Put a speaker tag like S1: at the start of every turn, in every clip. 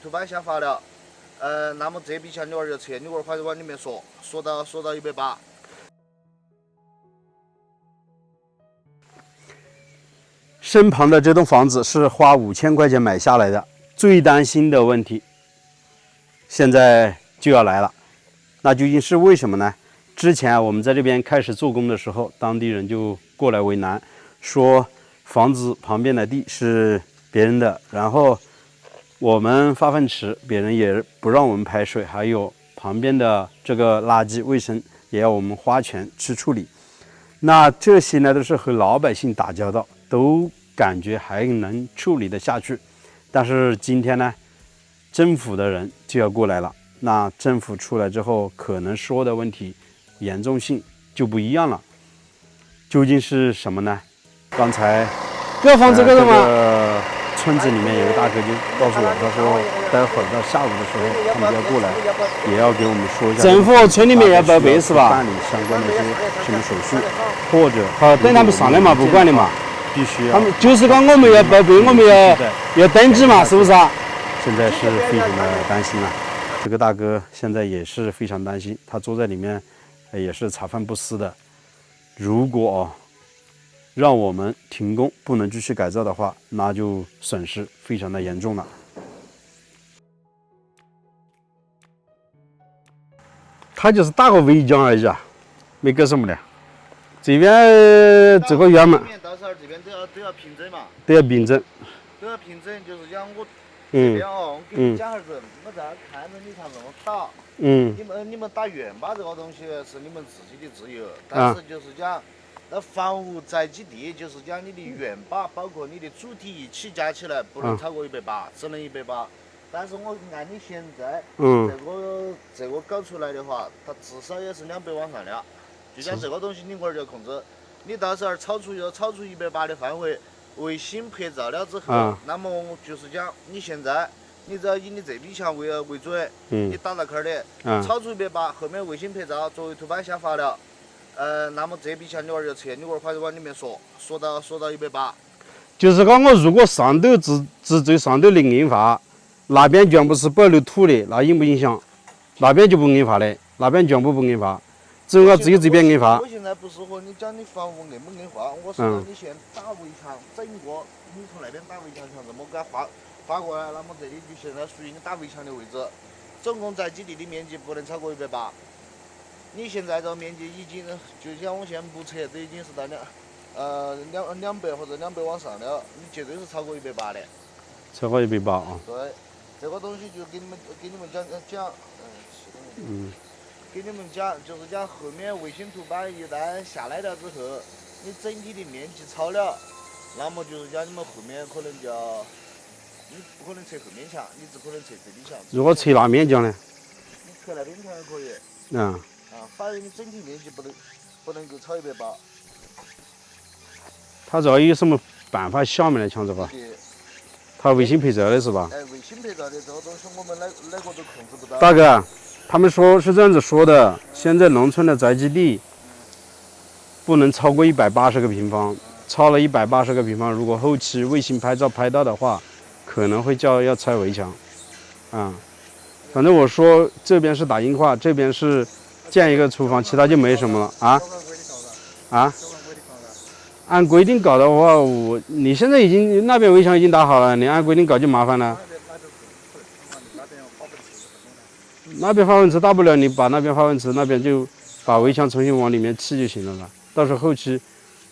S1: 图版下发了，那么这笔钱你娃儿就撤，你娃儿快点往里面说到180。
S2: 身旁的这栋房子是花5000块钱买下来的，最担心的问题现在就要来了，那究竟是为什么呢？之前我们在这边开始做工的时候，当地人就过来为难，说房子旁边的地是别人的，然后我们发粪池别人也不让我们排水，还有旁边的这个垃圾卫生也要我们花钱去处理。那这些呢都是和老百姓打交道，都感觉还能处理得下去。但是今天呢，政府的人就要过来了。那政府出来之后，可能说的问题严重性就不一样了。究竟是什么呢？刚才
S3: 这房子干什么？
S2: 村子里面有个大哥就告诉我，他说待会儿到下午的时候，他们就要过来，也要给我们说一下。
S3: 政府村里面要报备是吧？
S2: 办理相关的一些什么手续，或者
S3: 好等他们上来嘛，不管的嘛，
S2: 必须要。
S3: 他们就是讲我们要报备，我们要登记嘛，是不是啊？
S2: 现在是非常的担心啊。这个大哥现在也是非常担心，他坐在里面也是茶饭不思的。如果让我们停工不能继续改造的话，那就损失非常的严重了。
S3: 他就是打个围墙而已啊，没搞什么的。这边这个院门
S1: 到时候这边都要平整嘛，
S3: 都要平整。
S1: 都要平整，就是讲我这边我给你讲下子，我在看着你看这么打。你们打院坝这个东西是你们自己的自由，但是就是讲，那房屋宅基地就是讲你的院坝，包括你的主体一起加起来不能超过180，只能180。但是我按你现在，这个搞出来的话，它至少也是200往上了。就像这个东西你娃儿要控制，你到时候超出180的范围，卫星拍照了之后，那么就是讲你现在。你只要以你这笔钱为准，你打到坎儿的，超出180，后面卫星拍照作为图版下发了，那么这笔钱你娃儿就撤，你娃儿快点往里面说到180。
S3: 就是讲我如果上头只最上头的硬化，那边全部是保留土的，那影不影响？那边就不硬化的，那边全部不硬化，只有这边硬化。
S1: 我现在不是和你讲你房屋硬不硬化，我是说你先打围墙，整个你从那边打围墙墙这么给它划过来，那么这里就现在属于你打围墙的位置，总共宅基地的面积不能超过180。你现在这个面积已经，就像我现在目测都已经是到200或者200往上了，你绝对是超过180的。
S3: 超过180啊？
S1: 对，这个东西就给你们讲，给你们讲，就是讲后面卫星图版一旦下来了之后，你整体的面积超了，那么就是讲你们后面可能就要。你不可能拆后面墙，你只可能拆这里墙。
S3: 如果拆那面墙呢？
S1: 你拆那边墙也可以。反正你整体面积不能够超180。
S3: 他这个有什么办法消灭来墙这个？他卫星拍照的是吧？
S1: 卫星拍照的这个东西我们哪个都控制不到。
S3: 大哥，他们说是这样子说的，现在农村的宅基地不能超过180个平方，超了180个平方，如果后期卫星拍照拍到的话。可能会要拆围墙，反正我说这边是打硬化，这边是建一个厨房，其他就没什么了按规定搞的话，你现在已经那边围墙已经打好了，你按规定搞就麻烦了。那边发粪池大不了你把那边发粪池那边就把围墙重新往里面砌就行了嘛，到时候后期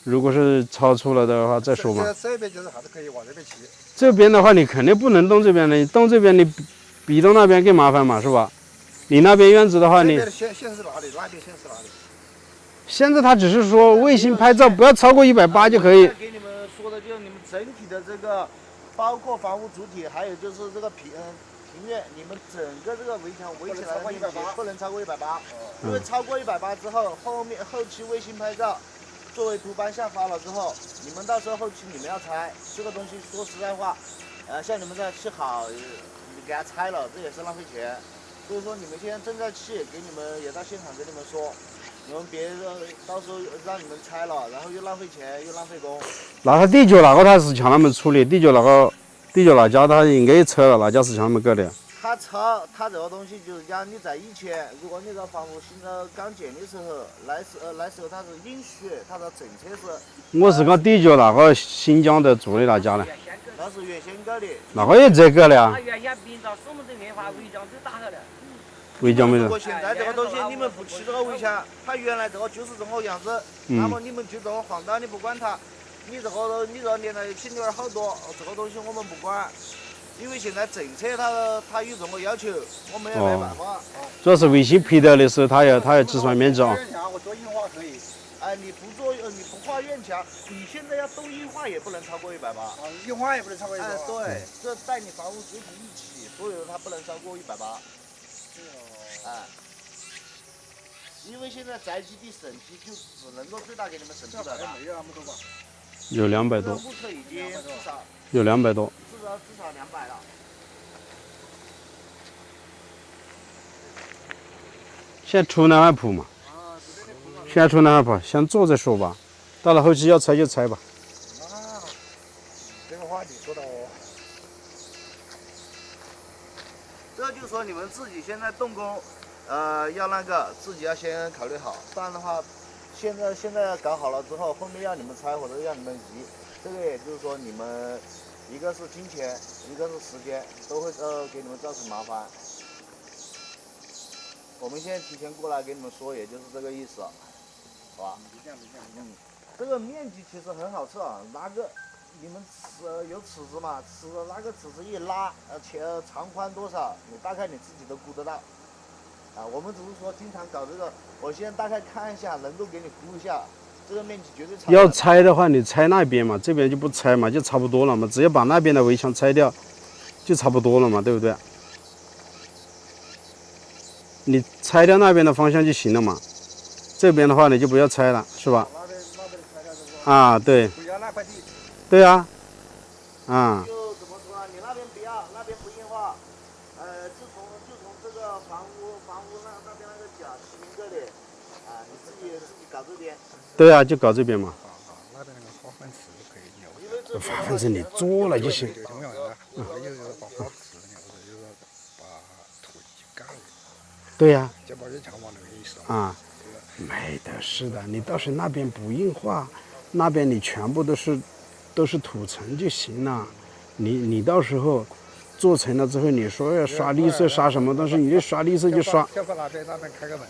S3: 如果是超出了的话再说嘛。
S4: 这边就是还是可以往这边砌。
S3: 这边的话，你肯定不能动这边的，你动这边你比动那边更麻烦嘛，是吧？你那边院子的话，你
S4: 线是哪里？那边线是哪里？
S3: 现在他只是说卫星拍照不要超过180就可以。
S1: 给你们说的就是你们整体的这个，包括房屋主体，还有就是这个庭院，你们整个这个围墙围起来的面积不能超过180，因为超过180之后，后期卫星拍照。作为图版下发了之后，你们到时候后期你们要拆这个东西，说实在话，像你们这样砌好，你给它拆了，这也是浪费钱。所以说你们现在正在砌，给你们也到现场跟你们说，你们别到时候让你们拆了，然后又浪费钱又浪费工。
S3: 那他地脚那个他是向他们处理，地脚那个地脚辣椒它应该拆了，辣椒是他们割的。
S1: 它拆，它这个东西就是讲你在以前，如果你这个房屋新的刚建的时候，那时候它是允许，它的政策是。
S3: 我是讲地脚那个新疆的做的辣椒呢，
S1: 那是原先搞的。
S3: 那个也这个的呀。
S5: 他原先明朝我们这边把围墙都打好了。
S3: 围墙没得。
S1: 如果现在这个东西你们不砌这个围墙，它原来这个就是这个样子，那么你们就这个放倒，你不管它，你这个年来青牛儿好多，这个东西我们不管。因为现在政策它有这么要求，我们也没办法。
S3: 主要是卫星拍到的时候，它要计算面积啊。
S4: 我做硬化可以。
S1: 哎，你不画院墙，你现在要动硬化也不能超过180。
S4: 硬化也不能超过180。
S1: 哎，对，这带你房屋结构一起，所有的它不能超过180。哎，因为现在宅基地审批就只能够最大给你们审批了。
S4: 没有那么多吧？
S3: 有200多。
S1: 目测已经至少。
S3: 有200多。
S1: 至少200了。
S3: 先出南海铺嘛。先出南海铺，先做再说吧。到了后期要拆就拆吧。
S4: 这个话题说到。
S1: 这就说你们自己现在动工，要那个自己要先考虑好，不然的话，现在搞好了之后，后面要你们拆或者要你们移，这个也就是说你们一个是金钱，一个是时间，都会给你们造成麻烦。我们现在提前过来给你们说，也就是这个意思，好吧？这个面积其实很好测啊，拿个你们有尺子嘛？拿个尺子一拉，长宽多少，你大概你自己都估得到。啊，我们只是说经常搞这个，我先大概看一下，能够给你估一下，这个面积绝对超。
S3: 要拆的话，你拆那边嘛，这边就不拆嘛，就差不多了嘛，只要把那边的围墙拆掉，就差不多了嘛，对不对？你拆掉那边的方向就行了嘛，这边的话你就不要拆了，是吧？啊，对。
S4: 不要那块地。
S3: 对啊。啊。
S1: 就怎么说呢？你那边不要，那边不硬化。就从这个房屋那边那个角起名这里，啊，你自己搞这边。
S3: 对啊，就搞这边嘛。
S4: 那边那个花粉池可以留。
S3: 花粉池你做了就行。对呀。
S4: 就把这墙往那边一扫。
S3: 啊，没得事的，你倒是那边不硬化，那边你全部都是土层就行了。你到时候做成了之后，你说要刷绿色刷什么东西，你就刷绿色就刷。
S4: 要不那边开个门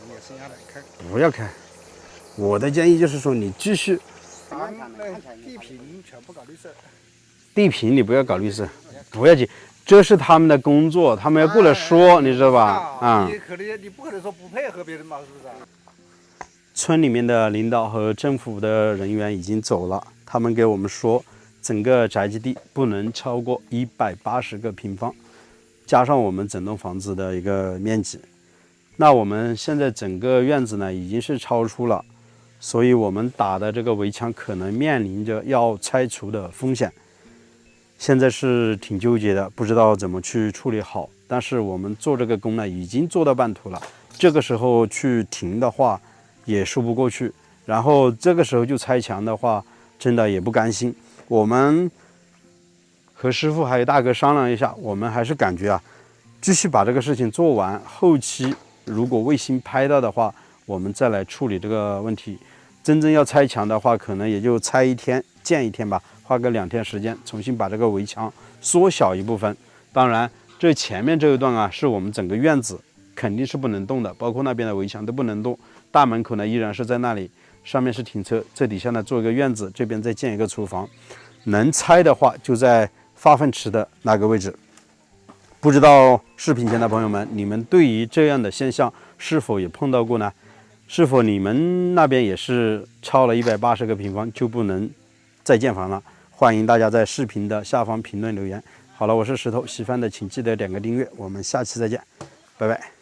S4: 也剩下来开。
S3: 不要开，我的建议就是说你继续。
S4: 地坪全部搞绿色。
S3: 地坪你不要搞绿色，不要紧。这是他们的工作，他们要过来说，你知道吧？啊。
S4: 你不可能说不配合别人嘛，是不是？
S3: 村里面的领导和政府的人员已经走了，他们给我们说，整个宅基地不能超过180个平方，加上我们整栋房子的一个面积。那我们现在整个院子呢已经是超出了，所以我们打的这个围墙可能面临着要拆除的风险。现在是挺纠结的，不知道怎么去处理好。但是我们做这个工呢，已经做到半途了。这个时候去停的话，也说不过去。然后这个时候就拆墙的话，真的也不甘心。我们和师傅还有大哥商量一下，我们还是感觉啊，继续把这个事情做完。后期如果卫星拍到的话，我们再来处理这个问题。真正要拆墙的话，可能也就拆1天，建1天吧。花个2天时间，重新把这个围墙缩小一部分。当然，这前面这一段啊，是我们整个院子肯定是不能动的，包括那边的围墙都不能动。大门口呢依然是在那里，上面是停车，这底下呢做一个院子，这边再建一个厨房。能拆的话，就在化粪池的那个位置。不知道视频前的朋友们，你们对于这样的现象是否也碰到过呢？是否你们那边也是超了180个平方就不能再建房了？欢迎大家在视频的下方评论留言。好了，我是石头，喜欢的请记得点个订阅，我们下期再见，拜拜。